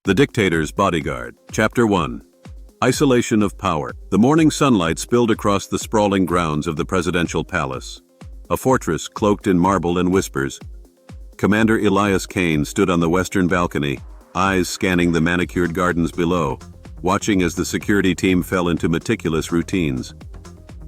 The Dictators Bodyguard, Chapter 1. Isolation of Power. The morning sunlight spilled across the sprawling grounds of the presidential palace, a fortress cloaked in marble and whispers. Commander Elias Kane stood on the western balcony, eyes scanning the manicured gardens below, watching as the security team fell into meticulous routines.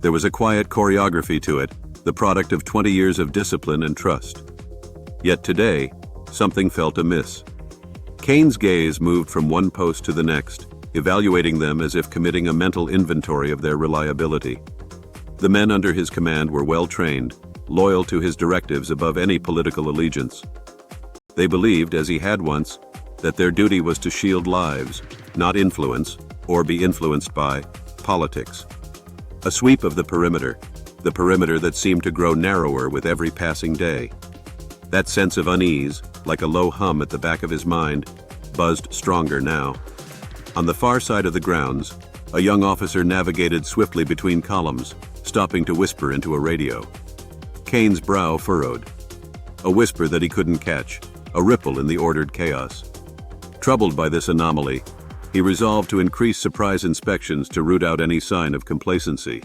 There was a quiet choreography to it, the product of 20 years of discipline and trust. Yet today, something felt amiss. Kane's gaze moved from one post to the next, evaluating them as if committing a mental inventory of their reliability. The men under his command were well-trained, loyal to his directives above any political allegiance. They believed, as he had once, that their duty was to shield lives, not influence, or be influenced by, politics. A sweep of the perimeter that seemed to grow narrower with every passing day. That sense of unease, like a low hum at the back of his mind, buzzed stronger now. On the far side of the grounds, a young officer navigated swiftly between columns, stopping to whisper into a radio. Kane's brow furrowed. A whisper that he couldn't catch, a ripple in the ordered chaos. Troubled by this anomaly, he resolved to increase surprise inspections to root out any sign of complacency.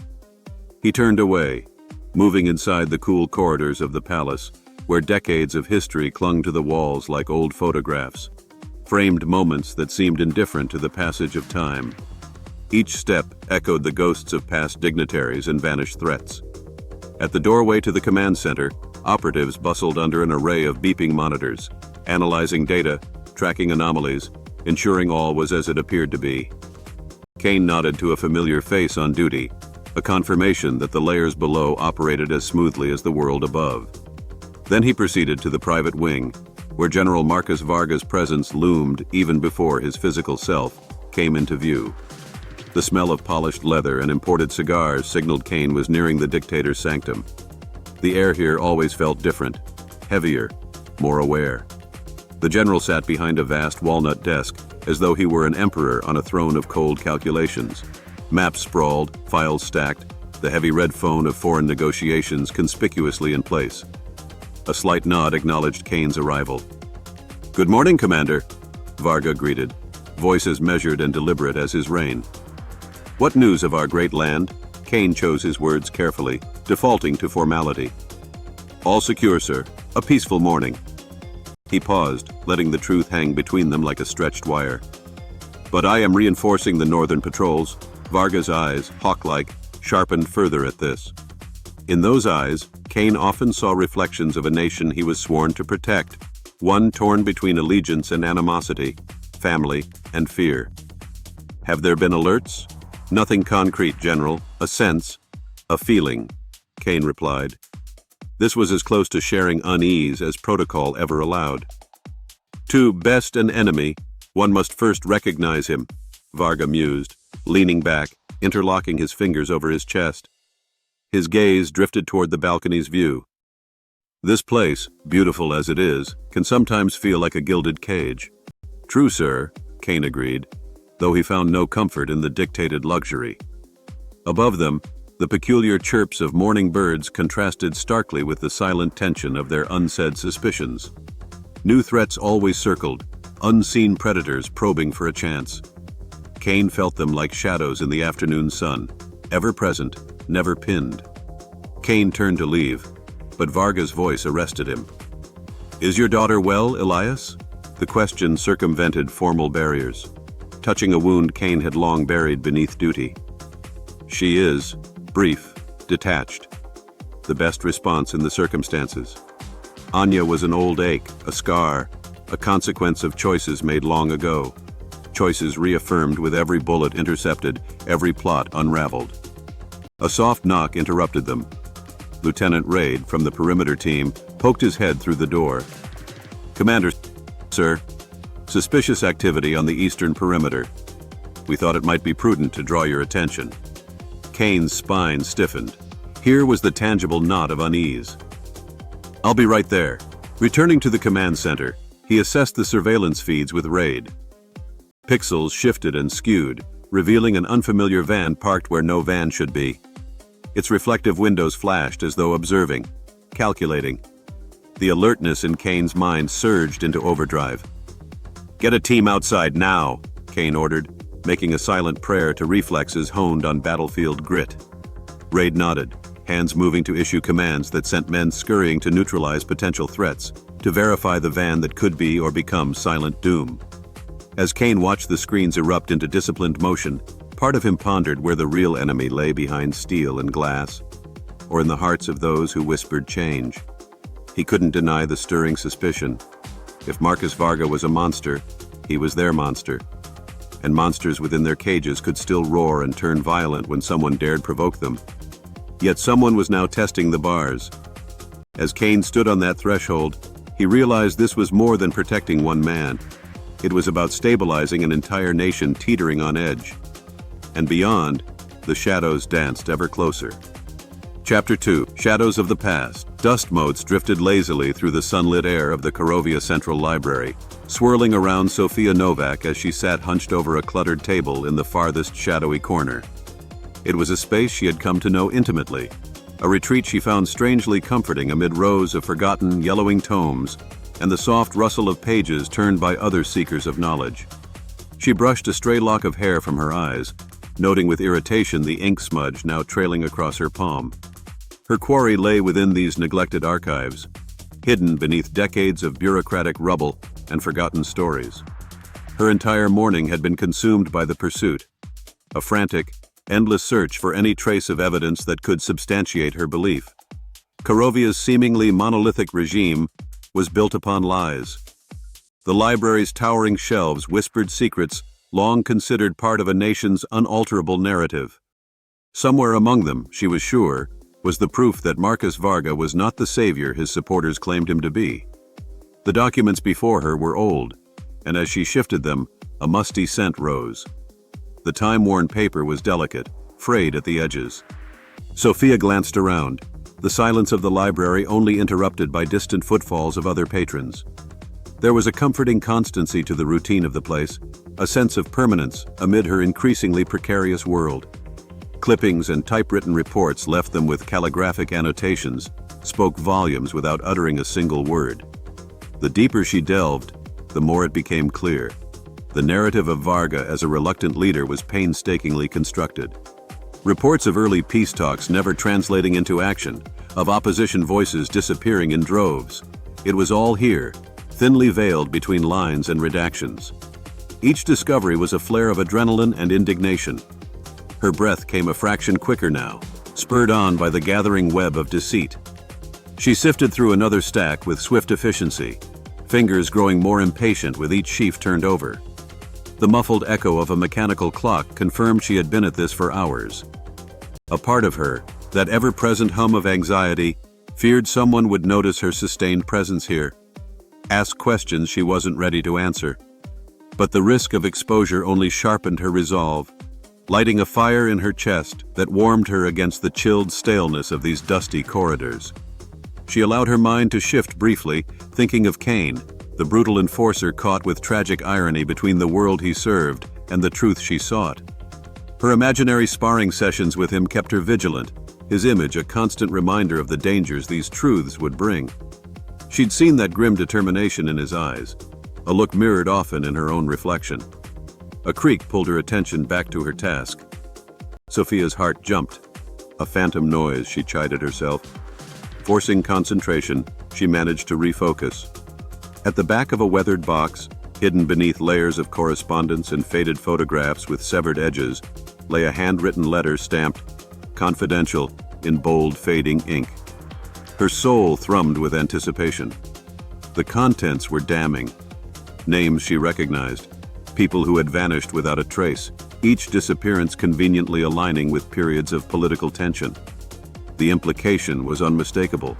He turned away, moving inside the cool corridors of the palace, where decades of history clung to the walls like old photographs, framed moments that seemed indifferent to the passage of time. Each step echoed the ghosts of past dignitaries and vanished threats. At the doorway to the command center, operatives bustled under an array of beeping monitors, analyzing data, tracking anomalies, ensuring all was as it appeared to be. Kane nodded to a familiar face on duty, a confirmation that the layers below operated as smoothly as the world above. Then he proceeded to the private wing, where General Marcus Varga's presence loomed even before his physical self came into view. The smell of polished leather and imported cigars signaled Kane was nearing the dictator's sanctum. The air here always felt different, heavier, more aware. The general sat behind a vast walnut desk, as though he were an emperor on a throne of cold calculations. Maps sprawled, files stacked, the heavy red phone of foreign negotiations conspicuously in place. A slight nod acknowledged Kane's arrival. "Good morning, Commander," Varga greeted, voice as measured and deliberate as his reign. "What news of our great land?" Kane chose his words carefully, defaulting to formality. "All secure, sir. A peaceful morning." He paused, letting the truth hang between them like a stretched wire. "But I am reinforcing the northern patrols." Varga's eyes, hawk-like, sharpened further at this. In those eyes, Kane often saw reflections of a nation he was sworn to protect, one torn between allegiance and animosity, family and fear. "Have there been alerts?" "Nothing concrete, General. A sense, a feeling," Kane replied. This was as close to sharing unease as protocol ever allowed. "To best an enemy, one must first recognize him," Varga mused, leaning back, interlocking his fingers over his chest. His gaze drifted toward the balcony's view. "This place, beautiful as it is, can sometimes feel like a gilded cage." "True, sir," Kane agreed, though he found no comfort in the dictated luxury. Above them, the peculiar chirps of morning birds contrasted starkly with the silent tension of their unsaid suspicions. New threats always circled, unseen predators probing for a chance. Kane felt them like shadows in the afternoon sun, ever present, never pinned. Kane turned to leave, but Varga's voice arrested him. "Is your daughter well, Elias?" The question circumvented formal barriers, touching a wound Kane had long buried beneath duty. "She is," brief, detached. The best response in the circumstances. Anya was an old ache, a scar, a consequence of choices made long ago. Choices reaffirmed with every bullet intercepted, every plot unraveled. A soft knock interrupted them. Lieutenant Raid, from the perimeter team, poked his head through the door. "Commander, sir. Suspicious activity on the eastern perimeter. We thought it might be prudent to draw your attention." Kane's spine stiffened. Here was the tangible knot of unease. "I'll be right there." Returning to the command center, he assessed the surveillance feeds with Raid. Pixels shifted and skewed, revealing an unfamiliar van parked where no van should be. Its reflective windows flashed as though observing, calculating. The alertness in Kane's mind surged into overdrive. "Get a team outside now," Kane ordered, making a silent prayer to reflexes honed on battlefield grit. Raid nodded, hands moving to issue commands that sent men scurrying to neutralize potential threats, to verify the van that could be or become silent doom. As Kane watched the screens erupt into disciplined motion, part of him pondered where the real enemy lay behind steel and glass, or in the hearts of those who whispered change. He couldn't deny the stirring suspicion. If Marcus Varga was a monster, he was their monster. And monsters within their cages could still roar and turn violent when someone dared provoke them. Yet someone was now testing the bars. As Kane stood on that threshold, he realized this was more than protecting one man. It was about stabilizing an entire nation teetering on edge. And beyond, the shadows danced ever closer. Chapter 2. Shadows of the Past. Dust motes drifted lazily through the sunlit air of the Korovia Central Library, swirling around Sofia Novak as she sat hunched over a cluttered table in the farthest shadowy corner. It was a space she had come to know intimately, a retreat she found strangely comforting amid rows of forgotten, yellowing tomes and the soft rustle of pages turned by other seekers of knowledge. She brushed a stray lock of hair from her eyes, noting with irritation the ink smudge now trailing across her palm. Her quarry lay within these neglected archives, hidden beneath decades of bureaucratic rubble and forgotten stories. Her entire morning had been consumed by the pursuit, a frantic, endless search for any trace of evidence that could substantiate her belief. Korovia's seemingly monolithic regime was built upon lies. The library's towering shelves whispered secrets long considered part of a nation's unalterable narrative. Somewhere among them, she was sure, was the proof that Marcus Varga was not the savior his supporters claimed him to be. The documents before her were old, and as she shifted them, a musty scent rose. The time-worn paper was delicate, frayed at the edges. Sofia glanced around, the silence of the library only interrupted by distant footfalls of other patrons. There was a comforting constancy to the routine of the place, a sense of permanence amid her increasingly precarious world. Clippings and typewritten reports left them with calligraphic annotations, spoke volumes without uttering a single word. The deeper she delved, the more it became clear. The narrative of Varga as a reluctant leader was painstakingly constructed. Reports of early peace talks never translating into action, of opposition voices disappearing in droves. It was all here, thinly veiled between lines and redactions. Each discovery was a flare of adrenaline and indignation. Her breath came a fraction quicker now, spurred on by the gathering web of deceit. She sifted through another stack with swift efficiency, fingers growing more impatient with each sheaf turned over. The muffled echo of a mechanical clock confirmed she had been at this for hours. A part of her, that ever-present hum of anxiety, feared someone would notice her sustained presence here, ask questions she wasn't ready to answer. But the risk of exposure only sharpened her resolve, lighting a fire in her chest that warmed her against the chilled staleness of these dusty corridors. She allowed her mind to shift briefly, thinking of Kane, the brutal enforcer caught with tragic irony between the world he served and the truth she sought. Her imaginary sparring sessions with him kept her vigilant, his image a constant reminder of the dangers these truths would bring. She'd seen that grim determination in his eyes, a look mirrored often in her own reflection. A creak pulled her attention back to her task. Sofia's heart jumped. A phantom noise, she chided herself. Forcing concentration, she managed to refocus. At the back of a weathered box, hidden beneath layers of correspondence and faded photographs with severed edges, lay a handwritten letter stamped "Confidential" in bold, fading ink. Her soul thrummed with anticipation. The contents were damning. Names she recognized, people who had vanished without a trace, each disappearance conveniently aligning with periods of political tension. The implication was unmistakable.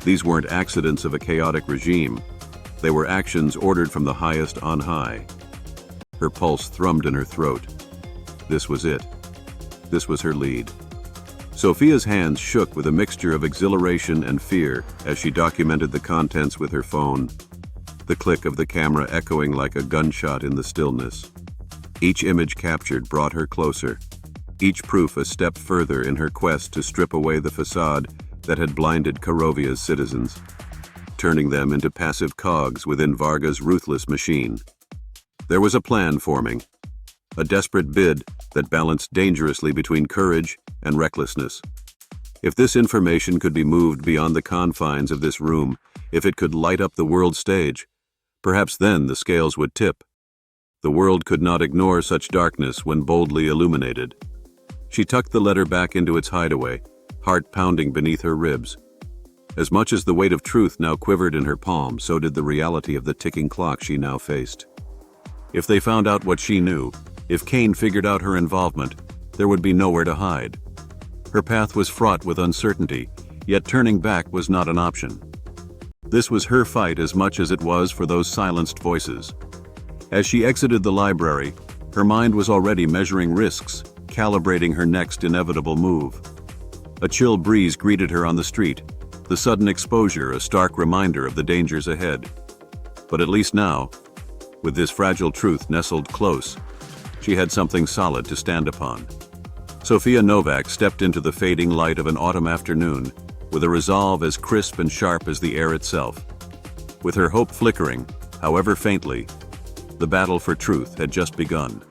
These weren't accidents of a chaotic regime. They were actions ordered from the highest on high. Her pulse thrummed in her throat. This was it. This was her lead. Sofia's hands shook with a mixture of exhilaration and fear as she documented the contents with her phone, the click of the camera echoing like a gunshot in the stillness. Each image captured brought her closer, each proof a step further in her quest to strip away the facade that had blinded Korovia's citizens, turning them into passive cogs within Varga's ruthless machine. There was a plan forming, a desperate bid that balanced dangerously between courage and recklessness. If this information could be moved beyond the confines of this room, if it could light up the world stage, perhaps then the scales would tip. The world could not ignore such darkness when boldly illuminated. She tucked the letter back into its hideaway, heart pounding beneath her ribs. As much as the weight of truth now quivered in her palm, so did the reality of the ticking clock she now faced. If they found out what she knew, if Kane figured out her involvement, there would be nowhere to hide. Her path was fraught with uncertainty, yet turning back was not an option. This was her fight as much as it was for those silenced voices. As she exited the library, her mind was already measuring risks, calibrating her next inevitable move. A chill breeze greeted her on the street, the sudden exposure a stark reminder of the dangers ahead. But at least now, with this fragile truth nestled close, she had something solid to stand upon. Sofia Novak stepped into the fading light of an autumn afternoon with a resolve as crisp and sharp as the air itself. With her hope flickering, however faintly, the battle for truth had just begun.